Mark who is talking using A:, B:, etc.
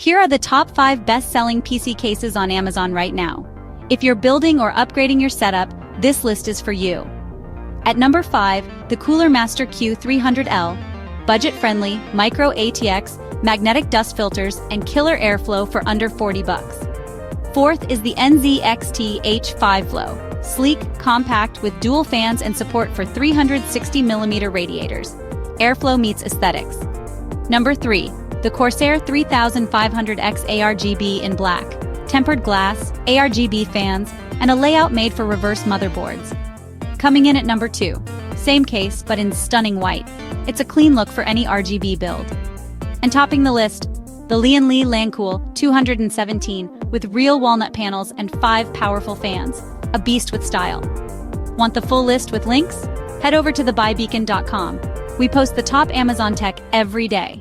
A: Here are the top 5 best-selling PC cases on Amazon right now. If you're building or upgrading your setup, this list is for you. At number 5, the Cooler Master Q300L. Budget-friendly, micro ATX, magnetic dust filters, and killer airflow for under $40. Fourth is the NZXT H5 Flow. Sleek, compact, with dual fans and support for 360mm radiators. Airflow meets aesthetics. Number 3. The Corsair 3500X ARGB in black. Tempered glass, ARGB fans, and a layout made for reverse motherboards. Coming in at number 2. Same case, but in stunning white. It's a clean look for any RGB build. And topping the list, the Lian Li Langcool 217 with real walnut panels and 5 powerful fans. A beast with style. Want the full list with links? Head over to thebuybeacon.com. We post the top Amazon tech every day.